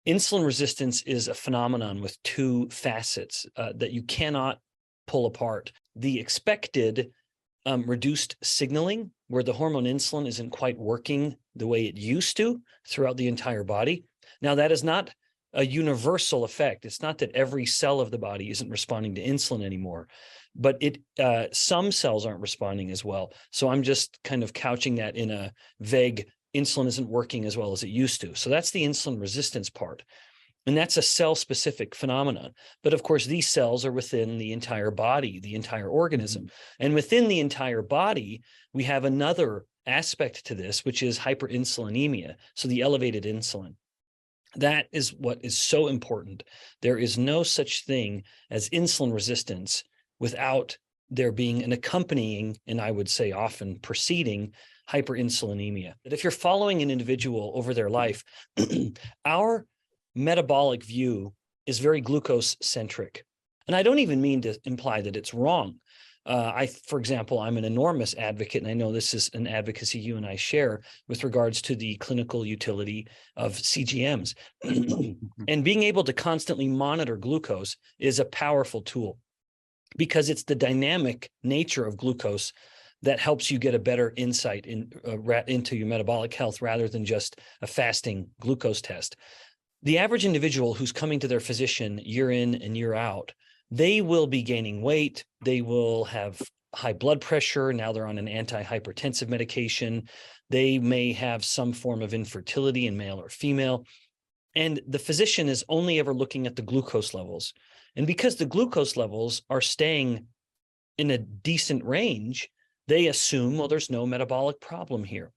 Insulin resistance is a phenomenon with two facets that you cannot pull apart. The expected reduced signaling, where the hormone insulin isn't quite working the way it used to throughout the entire body. Now, that is not a universal effect. It's not that every cell of the body isn't responding to insulin anymore, but some cells aren't responding as well. So I'm just kind of couching that in a vague, insulin isn't working as well as it used to. So that's the insulin resistance part. And that's a cell-specific phenomenon. But of course, these cells are within the entire body, the entire organism. And within the entire body, we have another aspect to this, which is hyperinsulinemia, so the elevated insulin. That is what is so important. There is no such thing as insulin resistance without there being an accompanying, and I would say often preceding, hyperinsulinemia. That if you're following an individual over their life, our metabolic view is very glucose-centric. And I don't even mean to imply that it's wrong. For example, I'm an enormous advocate, and I know this is an advocacy you and I share with regards to the clinical utility of CGMs. And being able to constantly monitor glucose is a powerful tool because it's the dynamic nature of glucose that helps you get a better insight into your metabolic health rather than just a fasting glucose test. The average individual who's coming to their physician year in and year out, they will be gaining weight. They will have high blood pressure. Now they're on an antihypertensive medication. They may have some form of infertility in male or female. And the physician is only ever looking at the glucose levels. And because the glucose levels are staying in a decent range, they assume, well, there's no metabolic problem here.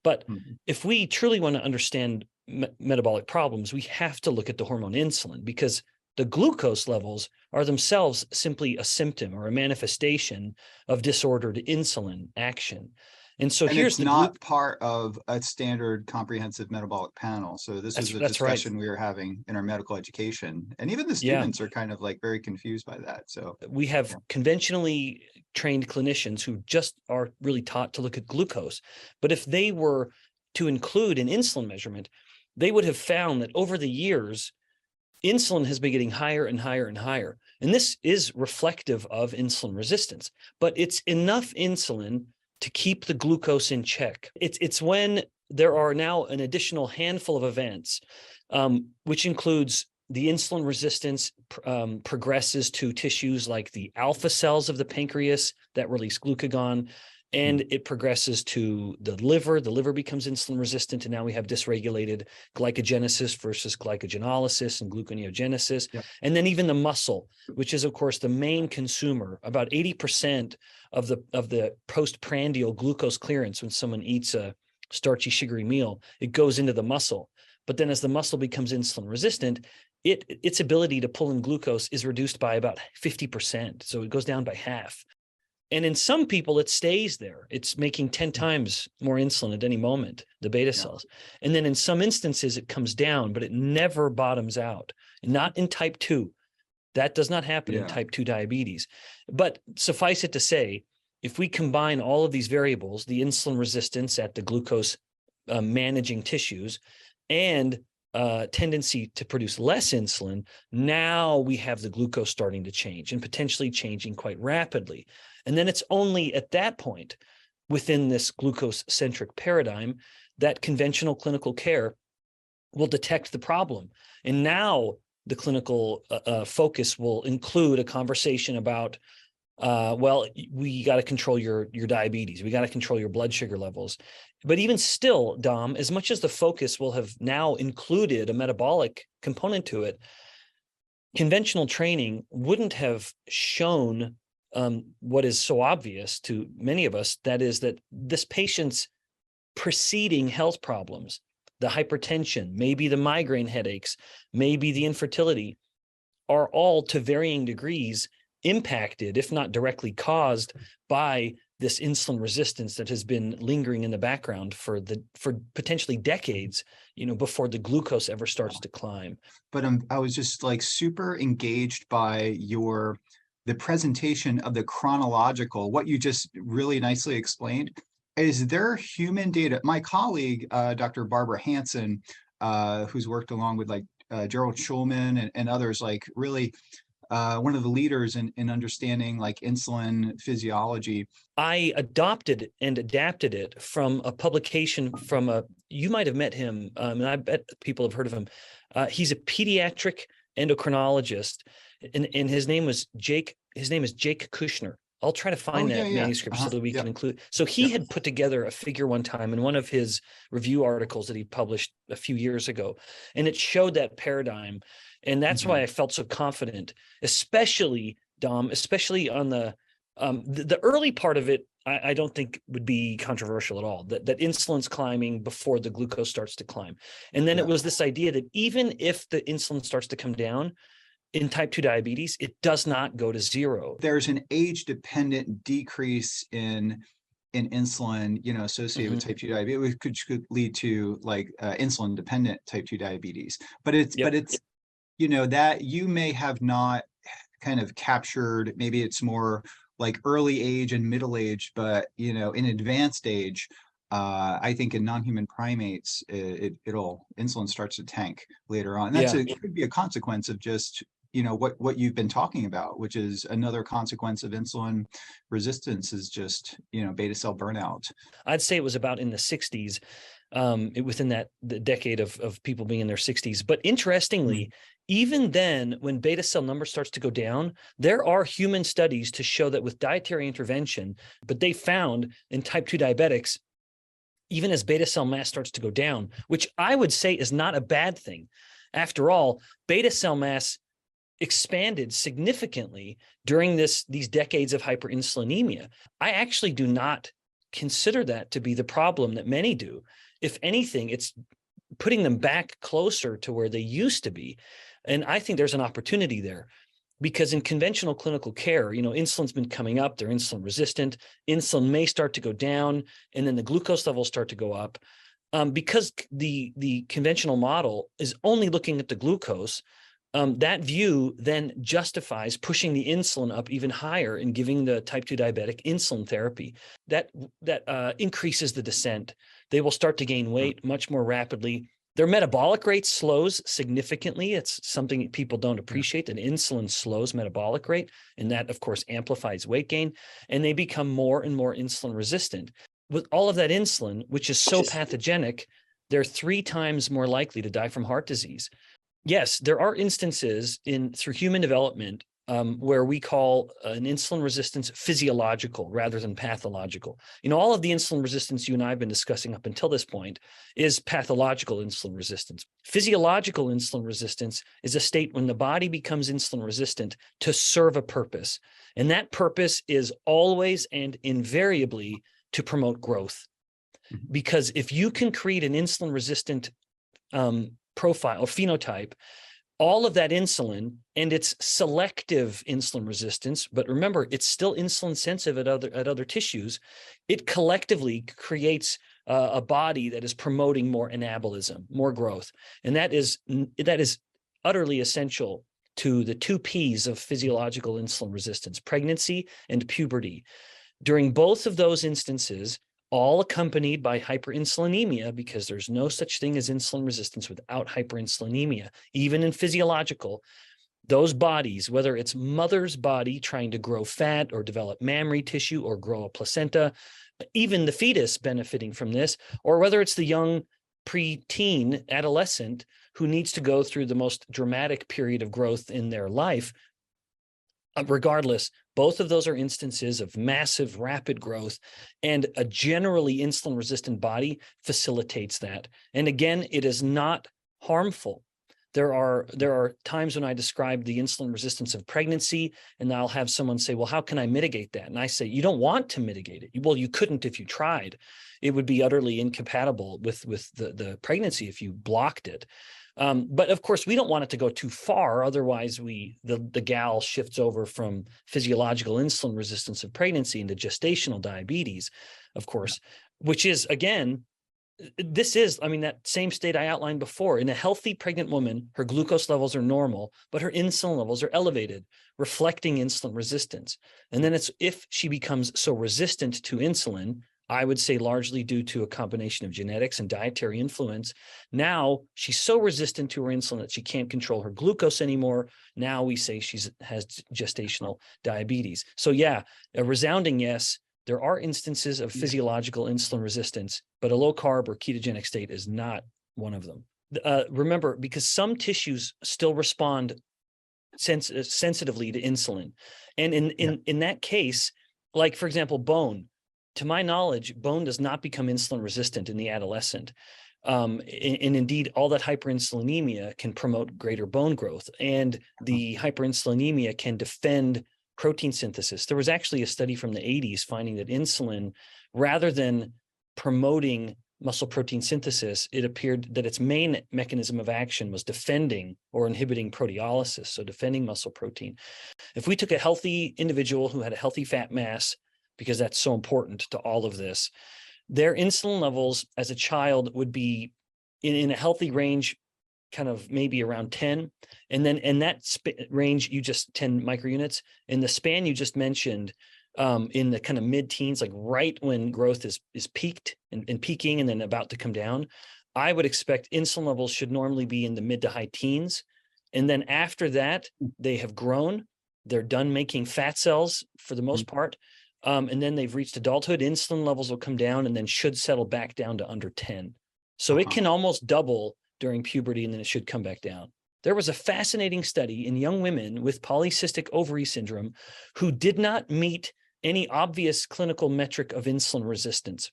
But if we truly want to understand metabolic problems, we have to look at the hormone insulin because the glucose levels are themselves simply a symptom or a manifestation of disordered insulin action. And so here's it's not part of a standard comprehensive metabolic panel. So this is a discussion we are having in our medical education. And even the students are kind of like very confused by that. So we have conventionally trained clinicians who just are really taught to look at glucose. But if they were to include an insulin measurement, they would have found that over the years, insulin has been getting higher and higher and higher. And this is reflective of insulin resistance, but it's enough insulin to keep the glucose in check. It's when there are now an additional handful of events, which includes the insulin resistance progresses to tissues like the alpha cells of the pancreas that release glucagon, and it progresses to the liver. The liver becomes insulin resistant, and now we have dysregulated glycogenesis versus glycogenolysis and gluconeogenesis. Yep. And then even the muscle, which is, of course, the main consumer. About 80% of the postprandial glucose clearance when someone eats a starchy, sugary meal, it goes into the muscle. But then as the muscle becomes insulin resistant, its ability to pull in glucose is reduced by about 50%. So it goes down by half. And in some people, it stays there. It's making 10 times more insulin at any moment, the beta cells. And then in some instances, it comes down, but it never bottoms out. Not in type 2. That does not happen in type 2 diabetes. But suffice it to say, if we combine all of these variables, the insulin resistance at the glucose managing tissues and tendency to produce less insulin, now we have the glucose starting to change and potentially changing quite rapidly. And then it's only at that point within this glucose-centric paradigm that conventional clinical care will detect the problem. And now the clinical focus will include a conversation about, well, we got to control your diabetes. We got to control your blood sugar levels. But even still, Dom, as much as the focus will have now included a metabolic component to it, conventional training wouldn't have shown what is so obvious to many of us, that is that this patient's preceding health problems, the hypertension, maybe the migraine headaches, maybe the infertility, are all to varying degrees impacted, if not directly caused, by this insulin resistance that has been lingering in the background for potentially decades, before the glucose ever starts to climb. But I was just like super engaged by the presentation of the chronological, what you just really nicely explained. Is there human data? My colleague, Dr. Barbara Hansen, who's worked along with like Gerald Schulman and others, like really one of the leaders in understanding like insulin physiology. I adopted and adapted it from a publication from you might have met him, and I bet people have heard of him. He's a pediatric endocrinologist, and his name is Jake Kushner. I'll try to find that manuscript so that we can include. So he had put together a figure one time in one of his review articles that he published a few years ago, and it showed that paradigm. And that's why I felt so confident, especially, Dom, especially on the early part of it. I don't think would be controversial at all, that insulin's climbing before the glucose starts to climb. And then it was this idea that even if the insulin starts to come down, in type 2 diabetes, it does not go to zero. There's an age-dependent decrease in insulin, associated with type 2 diabetes, which could lead to like insulin-dependent type 2 diabetes. But it's that you may have not kind of captured. Maybe it's more like early age and middle age, but in advanced age, I think in non-human primates, insulin starts to tank later on. It could be a consequence of just what you've been talking about, which is another consequence of insulin resistance is just beta cell burnout. I'd say it was about in the 60s, within the decade of people being in their 60s. But interestingly, even then, when beta cell number starts to go down, there are human studies to show that with dietary intervention, but they found in type 2 diabetics, even as beta cell mass starts to go down, which I would say is not a bad thing. After all, beta cell mass expanded significantly during these decades of hyperinsulinemia. I actually do not consider that to be the problem that many do. If anything, it's putting them back closer to where they used to be. And I think there's an opportunity there, because in conventional clinical care, insulin's been coming up, they're insulin resistant, insulin may start to go down, and then the glucose levels start to go up. Because the conventional model is only looking at the glucose, that view then justifies pushing the insulin up even higher and giving the type 2 diabetic insulin therapy. That increases the descent. They will start to gain weight much more rapidly. Their metabolic rate slows significantly. It's something people don't appreciate, that insulin slows metabolic rate, and that, of course, amplifies weight gain, and they become more and more insulin resistant. With all of that insulin, which is so pathogenic, they're 3 times more likely to die from heart disease. Yes, there are instances through human development where we call an insulin resistance physiological rather than pathological. All of the insulin resistance you and I have been discussing up until this point is pathological insulin resistance. Physiological insulin resistance is a state when the body becomes insulin resistant to serve a purpose. And that purpose is always and invariably to promote growth. Because if you can create an insulin resistant profile or phenotype, all of that insulin and its selective insulin resistance, but remember, it's still insulin sensitive at other tissues, it collectively creates a body that is promoting more anabolism, more growth. And that is utterly essential to the 2 P's of physiological insulin resistance: pregnancy and puberty. During both of those instances, all accompanied by hyperinsulinemia, because there's no such thing as insulin resistance without hyperinsulinemia. Even in physiological, those bodies, whether it's mother's body trying to grow fat or develop mammary tissue or grow a placenta, even the fetus benefiting from this, or whether it's the young preteen adolescent who needs to go through the most dramatic period of growth in their life, regardless, both of those are instances of massive, rapid growth, and a generally insulin-resistant body facilitates that. And again, it is not harmful. There are times when I describe the insulin resistance of pregnancy, and I'll have someone say, well, how can I mitigate that? And I say, you don't want to mitigate it. Well, you couldn't if you tried. It would be utterly incompatible with the pregnancy if you blocked it. But of course, we don't want it to go too far. Otherwise, the gal shifts over from physiological insulin resistance of pregnancy into gestational diabetes, of course, which is, again, that same state I outlined before. In a healthy pregnant woman, her glucose levels are normal, but her insulin levels are elevated, reflecting insulin resistance. And then if she becomes so resistant to insulin, I would say largely due to a combination of genetics and dietary influence. Now she's so resistant to her insulin that she can't control her glucose anymore. Now we say she has gestational diabetes. So yeah, a resounding yes. There are instances of physiological insulin resistance, but a low carb or ketogenic state is not one of them. Remember, because some tissues still respond sensitively to insulin. And in that case, like for example, bone, to my knowledge, bone does not become insulin resistant in the adolescent. And indeed, all that hyperinsulinemia can promote greater bone growth, and the hyperinsulinemia can defend protein synthesis. There was actually a study from the 80s finding that insulin, rather than promoting muscle protein synthesis, it appeared that its main mechanism of action was defending or inhibiting proteolysis, so defending muscle protein. If we took a healthy individual who had a healthy fat mass, because that's so important to all of this, their insulin levels as a child would be in a healthy range, kind of maybe around 10. And then in that range, you just 10 microunits. In the span you just mentioned, in the kind of mid-teens, like right when growth is peaked and peaking and then about to come down, I would expect insulin levels should normally be in the mid to high teens. And then after that, they have grown. They're done making fat cells for the most part. And then they've reached adulthood, insulin levels will come down and then should settle back down to under 10. So it can almost double during puberty and then it should come back down. There was a fascinating study in young women with polycystic ovary syndrome who did not meet any obvious clinical metric of insulin resistance.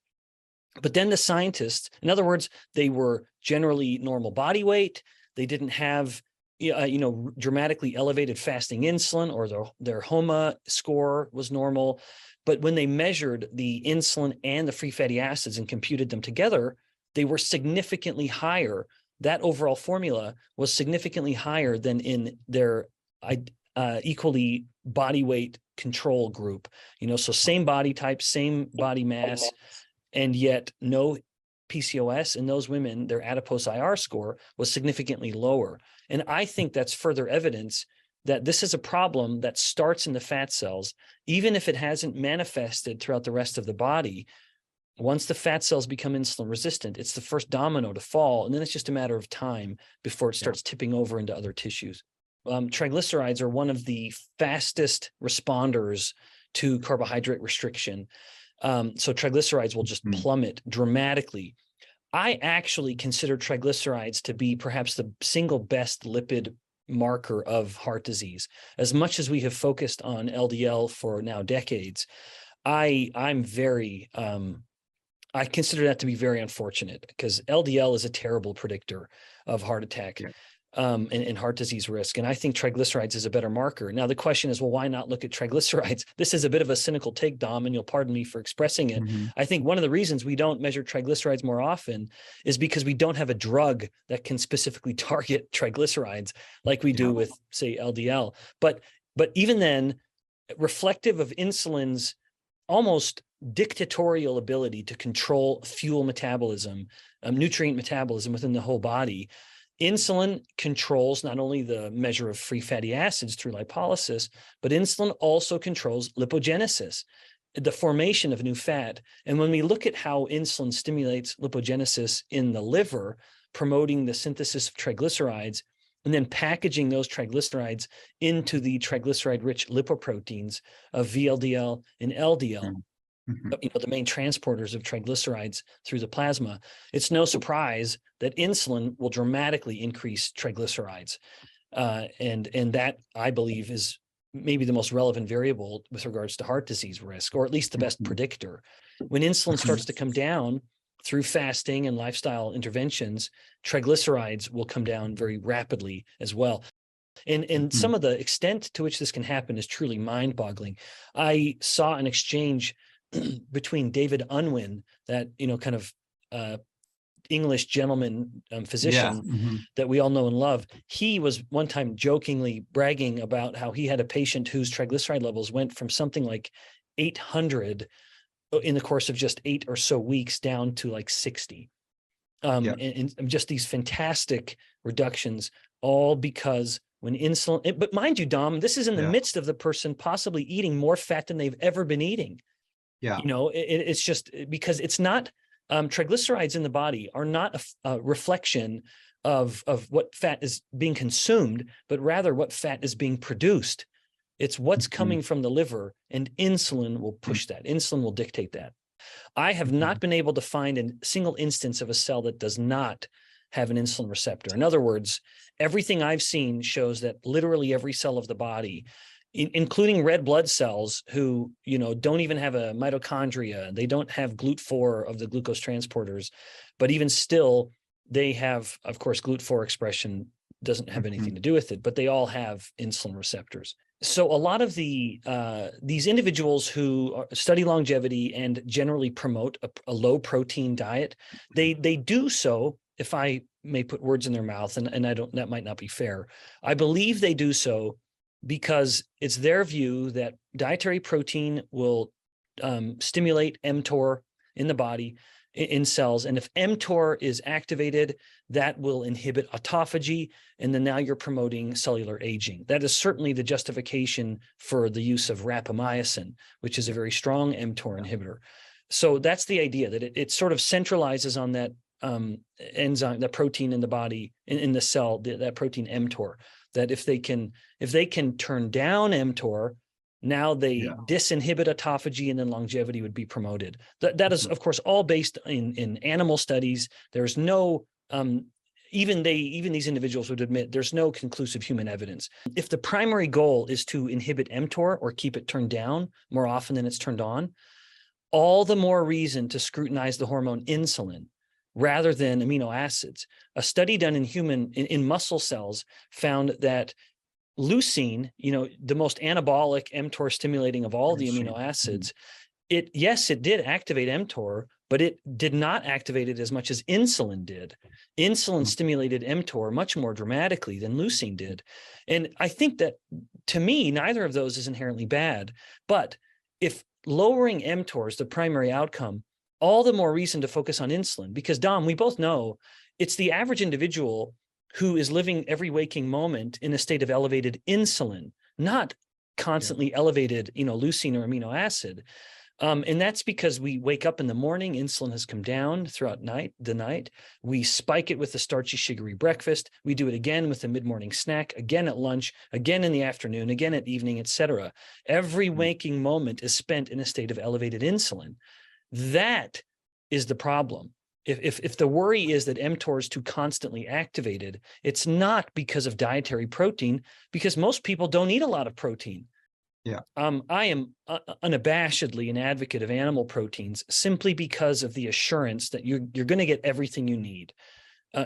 But then the scientists, in other words, they were generally normal body weight. They didn't have dramatically elevated fasting insulin, or their HOMA score was normal. But when they measured the insulin and the free fatty acids and computed them together, they were significantly higher. That overall formula was significantly higher than in their equally body weight control group. So same body type, same body mass, and yet no PCOS in those women, their adipose IR score was significantly lower. And I think that's further evidence that this is a problem that starts in the fat cells, even if it hasn't manifested throughout the rest of the body. Once the fat cells become insulin resistant, it's the first domino to fall, and then it's just a matter of time before it starts tipping over into other tissues. Triglycerides are one of the fastest responders to carbohydrate restriction. So triglycerides will just plummet dramatically. I actually consider triglycerides to be perhaps the single best lipid marker of heart disease. As much as we have focused on LDL for now decades, I consider that to be very unfortunate, because LDL is a terrible predictor of heart attack and heart disease risk. And I think triglycerides is a better marker. Now, the question is, well, why not look at triglycerides? This is a bit of a cynical take, Dom, and you'll pardon me for expressing it. I think one of the reasons we don't measure triglycerides more often is because we don't have a drug that can specifically target triglycerides like we do with, say, LDL. But even then, reflective of insulin's almost dictatorial ability to control fuel metabolism, nutrient metabolism within the whole body, insulin controls not only the measure of free fatty acids through lipolysis, but insulin also controls lipogenesis, the formation of new fat. And when we look at how insulin stimulates lipogenesis in the liver, promoting the synthesis of triglycerides, and then packaging those triglycerides into the triglyceride-rich lipoproteins of VLDL and LDL, the main transporters of triglycerides through the plasma, it's no surprise that insulin will dramatically increase triglycerides. And that, I believe, is maybe the most relevant variable with regards to heart disease risk, or at least the best predictor. When insulin starts to come down through fasting and lifestyle interventions, triglycerides will come down very rapidly as well. And some of the extent to which this can happen is truly mind-boggling. I saw an exchange between David Unwin, that kind of English gentleman physician that we all know and love. He was one time jokingly bragging about how he had a patient whose triglyceride levels went from something like 800 in the course of just 8 or so weeks down to like 60. And just these fantastic reductions, all because when insulin, but mind you, Dom, this is in the midst of the person possibly eating more fat than they've ever been eating. Yeah. It's just because it's not, triglycerides in the body are not a reflection of what fat is being consumed, but rather what fat is being produced. It's what's coming from the liver, and insulin will push that. Insulin will dictate that. I have not been able to find a single instance of a cell that does not have an insulin receptor. In other words, everything I've seen shows that literally every cell of the body, including red blood cells who, don't even have a mitochondria, they don't have GLUT4 of the glucose transporters, but even still, they have, of course, GLUT4 expression doesn't have anything to do with it, but they all have insulin receptors. So a lot of these individuals who study longevity and generally promote a low protein diet, they do so, if I may put words in their mouth, and that might not be fair. I believe they do so because it's their view that dietary protein will stimulate mTOR in the body, in cells. And if mTOR is activated, that will inhibit autophagy. And then now you're promoting cellular aging. That is certainly the justification for the use of rapamycin, which is a very strong mTOR inhibitor. So that's the idea, that it sort of centralizes on that enzyme, the protein in the body, in the cell, that protein mTOR, that if they can turn down mTOR, now they disinhibit autophagy, and then longevity would be promoted. That is, of course, all based in animal studies. There's no, even these individuals would admit there's no conclusive human evidence. If the primary goal is to inhibit mTOR or keep it turned down more often than it's turned on, all the more reason to scrutinize the hormone insulin rather than amino acids. A study done in muscle cells found that leucine, the most anabolic mTOR stimulating of all the amino acids, it did activate mTOR, but it did not activate it as much as insulin did. Insulin stimulated mTOR much more dramatically than leucine did. And I think that, to me, neither of those is inherently bad. But if lowering mTOR is the primary outcome, all the more reason to focus on insulin, because, Dom, we both know it's the average individual who is living every waking moment in a state of elevated insulin, not constantly elevated, leucine or amino acid. And that's because we wake up in the morning, insulin has come down throughout the night. We spike it with a starchy, sugary breakfast. We do it again with a mid-morning snack, again at lunch, again in the afternoon, again at evening, etc. Every waking moment is spent in a state of elevated insulin. That is the problem. If the worry is that mTOR is too constantly activated, it's not because of dietary protein, because most people don't eat a lot of protein. Yeah. I am unabashedly an advocate of animal proteins simply because of the assurance that you're going to get everything you need.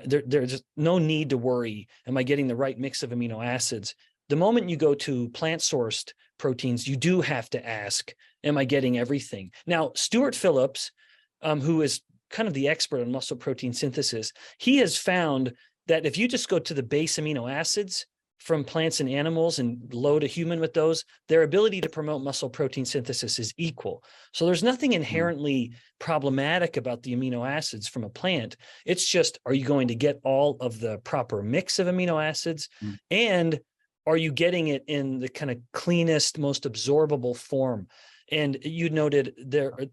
There's no need to worry, am I getting the right mix of amino acids? The moment you go to plant-sourced proteins, you do have to ask, am I getting everything? Now, Stuart Phillips, who is kind of the expert on muscle protein synthesis, he has found that if you just go to the base amino acids from plants and animals and load a human with those, their ability to promote muscle protein synthesis is equal. So there's nothing inherently problematic about the amino acids from a plant. It's just, are you going to get all of the proper mix of amino acids? And are you getting it in the kind of cleanest, most absorbable form? And you noted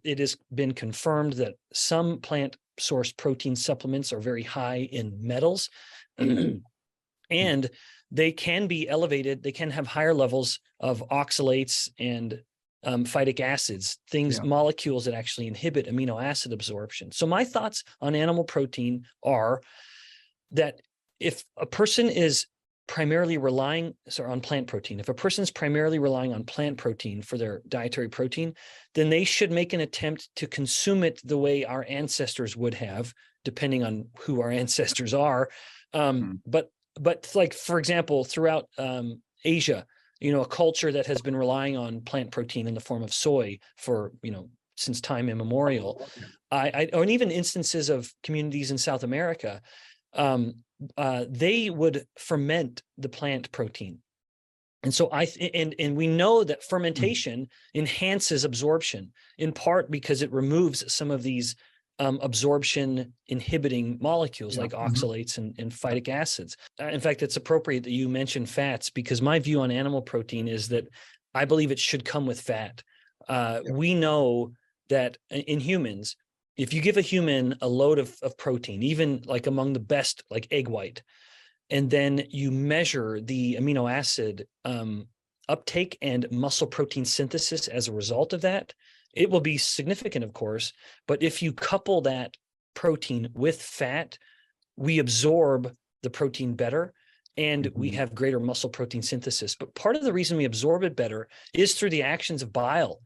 it has been confirmed that some plant-sourced protein supplements are very high in metals, and they can be elevated. They can have higher levels of oxalates and phytic acids, molecules that actually inhibit amino acid absorption. So my thoughts on animal protein are that if a person is primarily relying on plant protein, if a person's primarily relying on plant protein for their dietary protein, then they should make an attempt to consume it the way our ancestors would have, depending on who our ancestors are. But like, for example, throughout Asia, a culture that has been relying on plant protein in the form of soy for, since time immemorial, and even instances of communities in South America, they would ferment the plant protein. And so and we know that fermentation enhances absorption, in part because it removes some of these absorption inhibiting molecules like oxalates and phytic acids. In fact, it's appropriate that you mention fats, because my view on animal protein is that I believe it should come with fat. We know that in humans, if you give a human a load of protein, even like among the best, like egg white, and then you measure the amino acid uptake and muscle protein synthesis as a result of that, it will be significant, of course. But if you couple that protein with fat, we absorb the protein better and we have greater muscle protein synthesis. But part of the reason we absorb it better is through the actions of bile.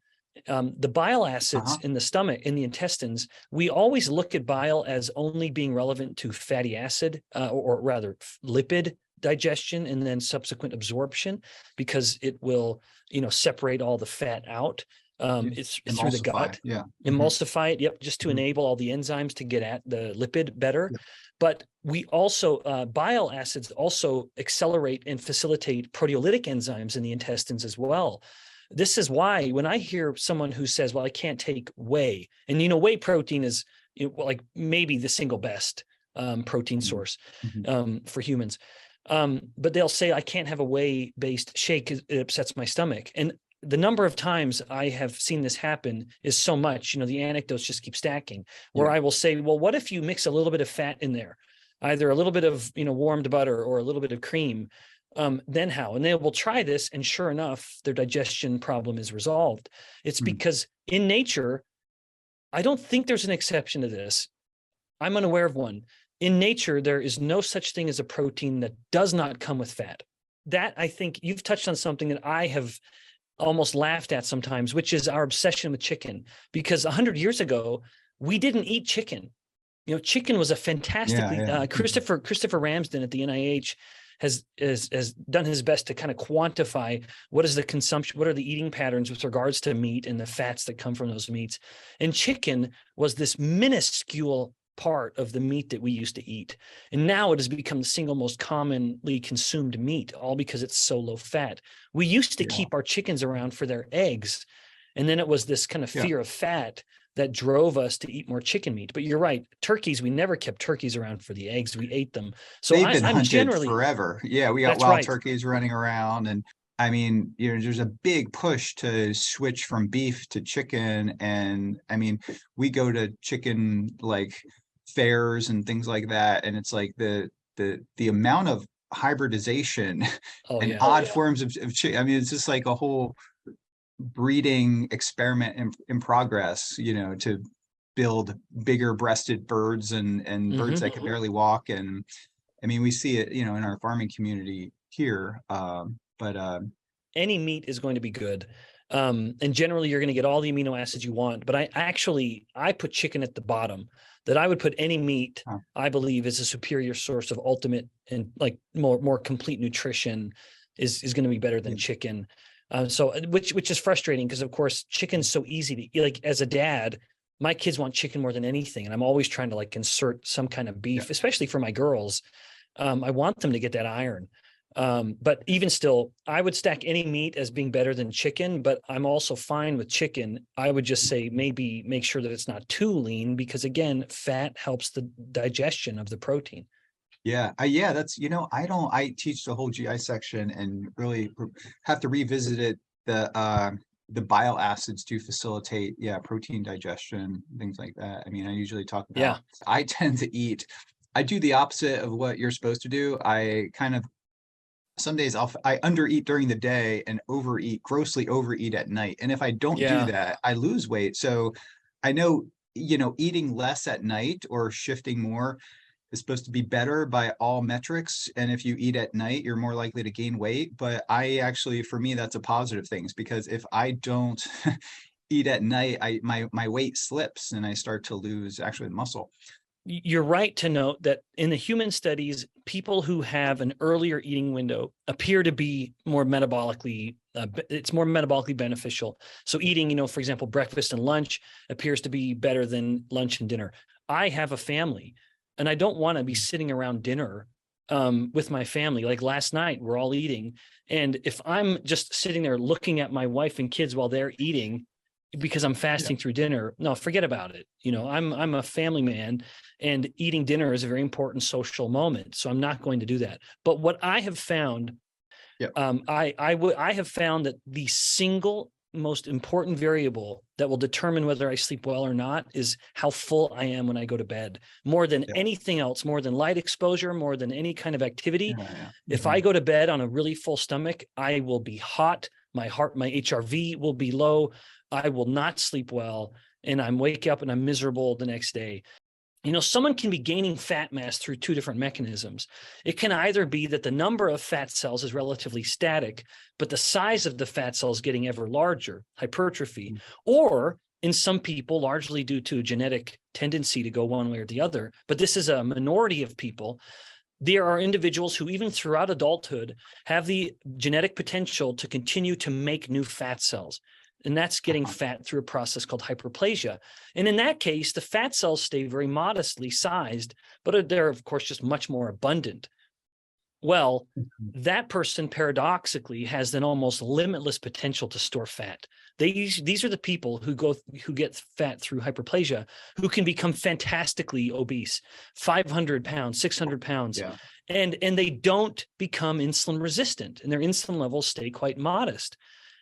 The bile acids in the stomach, in the intestines, we always look at bile as only being relevant to fatty acid, or rather lipid digestion and then subsequent absorption, because it will, separate all the fat out. It's through the gut, emulsify it. Yep. Just to enable all the enzymes to get at the lipid better. But we also, bile acids also accelerate and facilitate proteolytic enzymes in the intestines as well. This is why when I hear someone who says, well, I can't take whey, and whey protein is like maybe the single best protein source for humans. But they'll say, I can't have a whey-based shake, it upsets my stomach. And the number of times I have seen this happen is so much, the anecdotes just keep stacking, where I will say, well, what if you mix a little bit of fat in there, either a little bit of, warmed butter or a little bit of cream? Then how? And they will try this, and sure enough, their digestion problem is resolved. It's because in nature, I don't think there's an exception to this. I'm unaware of one. In nature, there is no such thing as a protein that does not come with fat. That, I think you've touched on something that I have almost laughed at sometimes, which is our obsession with chicken. Because 100 years ago, we didn't eat chicken. Chicken was a fantastically, Christopher Ramsden at the NIH has done his best to kind of quantify what is the consumption, what are the eating patterns with regards to meat and the fats that come from those meats. And chicken was this minuscule part of the meat that we used to eat. And now it has become the single most commonly consumed meat, all because it's so low fat. We used to keep our chickens around for their eggs. And then it was this kind of fear of fat that drove us to eat more chicken meat. But you're right, turkeys, we never kept turkeys around for the eggs, we ate them. So they've been I'm hunted generally forever. Yeah, we got wild turkeys running around, and I mean, there's a big push to switch from beef to chicken. And I mean, we go to chicken like fairs and things like that, and it's like the amount of hybridization and odd forms of chicken. I mean, it's just like a whole breeding experiment in progress, to build bigger breasted birds and birds that can barely walk. And I mean, we see it, in our farming community here. But any meat is going to be good. And generally you're going to get all the amino acids you want. But I put chicken at the bottom. That I would put any meat, I believe, is a superior source of ultimate and like more complete nutrition is going to be better than chicken. So which is frustrating, because of course chicken's so easy to eat. Like as a dad, my kids want chicken more than anything, and I'm always trying to like insert some kind of beef, especially for my girls. I want them to get that iron. But even still, I would stack any meat as being better than chicken, but I'm also fine with chicken. I would just say maybe make sure that it's not too lean, because fat helps the digestion of the protein. That's, I teach the whole GI section and really have to revisit it. The bile acids do facilitate, protein digestion, things like that. I mean, I usually talk about, I tend to I do the opposite of what you're supposed to do. Some days I undereat during the day and grossly overeat at night. And if I don't do that, I lose weight. So I know, eating less at night or shifting more is supposed to be better by all metrics. And if you eat at night, you're more likely to gain weight. But for me, that's a positive thing, because if I don't eat at night, my weight slips and I start to lose actually muscle. You're right to note that in the human studies, people who have an earlier eating window appear to be more metabolically, it's more metabolically beneficial. So eating, for example, breakfast and lunch appears to be better than lunch and dinner. I have a family, and I don't want to be sitting around dinner with my family. Like last night, we're all eating. And if I'm just sitting there looking at my wife and kids while they're eating, because I'm fasting through dinner, no, forget about it. I'm a family man, and eating dinner is a very important social moment. So I'm not going to do that. But what I have found, I have found that the single most important variable that will determine whether I sleep well or not is how full I am when I go to bed. More than anything else, more than light exposure, more than any kind of activity. If I go to bed on a really full stomach, I will be hot. My HRV will be low. I will not sleep well. And I'm wake up and I'm miserable the next day. Someone can be gaining fat mass through two different mechanisms. It can either be that the number of fat cells is relatively static, but the size of the fat cells getting ever larger, hypertrophy, or in some people, largely due to a genetic tendency to go one way or the other, but this is a minority of people. There are individuals who even throughout adulthood have the genetic potential to continue to make new fat cells. And that's getting fat through a process called hyperplasia. And in that case, the fat cells stay very modestly sized, but they're, of course, just much more abundant. Well, that person paradoxically has an almost limitless potential to store fat. These are the people who get fat through hyperplasia, who can become fantastically obese, 500 pounds, 600 pounds, and they don't become insulin resistant, and their insulin levels stay quite modest.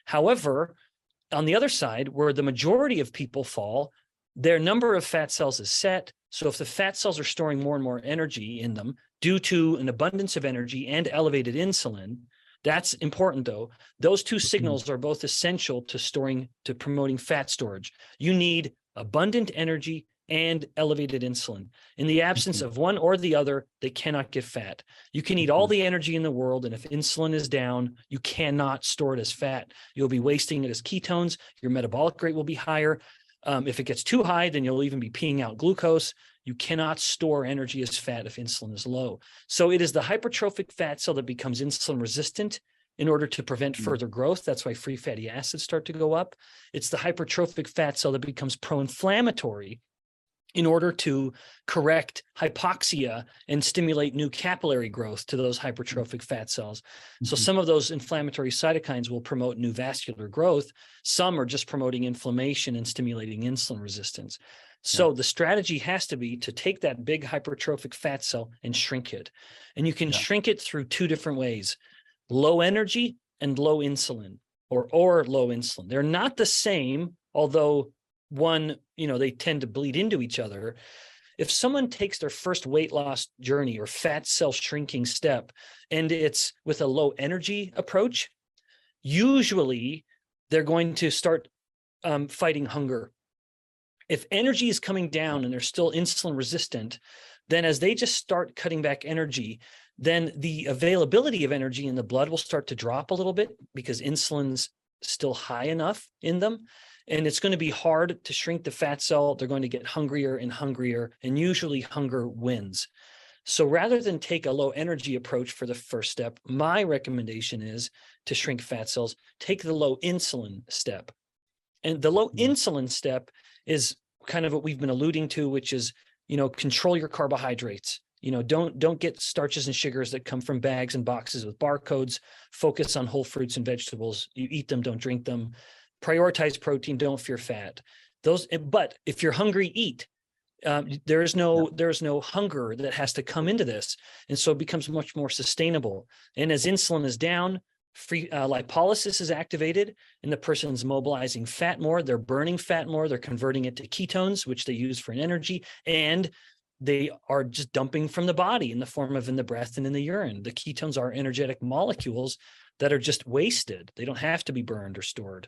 However, on the other side, where the majority of people fall, their number of fat cells is set. So if the fat cells are storing more and more energy in them due to an abundance of energy and elevated insulin, that's important though. Those two signals are both essential to promoting fat storage. You need abundant energy and elevated insulin. In the absence of one or the other, they cannot get fat. You can eat all the energy in the world, and if insulin is down, you cannot store it as fat. You'll be wasting it as ketones. Your metabolic rate will be higher. If it gets too high, then you'll even be peeing out glucose. You cannot store energy as fat if insulin is low. So it is the hypertrophic fat cell that becomes insulin resistant in order to prevent further growth. That's why free fatty acids start to go up. It's the hypertrophic fat cell that becomes pro-inflammatory in order to correct hypoxia and stimulate new capillary growth to those hypertrophic fat cells. So some of those inflammatory cytokines will promote new vascular growth. Some are just promoting inflammation and stimulating insulin resistance. So the strategy has to be to take that big hypertrophic fat cell and shrink it. And you can shrink it through two different ways: low energy and low insulin, or low insulin. They're not the same, although one, they tend to bleed into each other. If someone takes their first weight loss journey or fat cell shrinking step, and it's with a low energy approach, usually they're going to start fighting hunger. If energy is coming down and they're still insulin resistant, then as they just start cutting back energy, then the availability of energy in the blood will start to drop a little bit because insulin's still high enough in them. And it's going to be hard to shrink the fat cell. They're going to get hungrier and hungrier, and usually hunger wins. So rather than take a low energy approach for the first step, my recommendation is to shrink fat cells, take the low insulin step. And the low insulin step is kind of what we've been alluding to, which is, control your carbohydrates. Don't get starches and sugars that come from bags and boxes with barcodes. Focus on whole fruits and vegetables. You eat them, don't drink them. Prioritize protein, don't fear fat. But if you're hungry, eat. There's no hunger that has to come into this. And so it becomes much more sustainable. And as insulin is down, free lipolysis is activated, and the person's mobilizing fat more. They're burning fat more. They're converting it to ketones, which they use for an energy. And they are just dumping from the body in the form of in the breath and in the urine. The ketones are energetic molecules that are just wasted. They don't have to be burned or stored.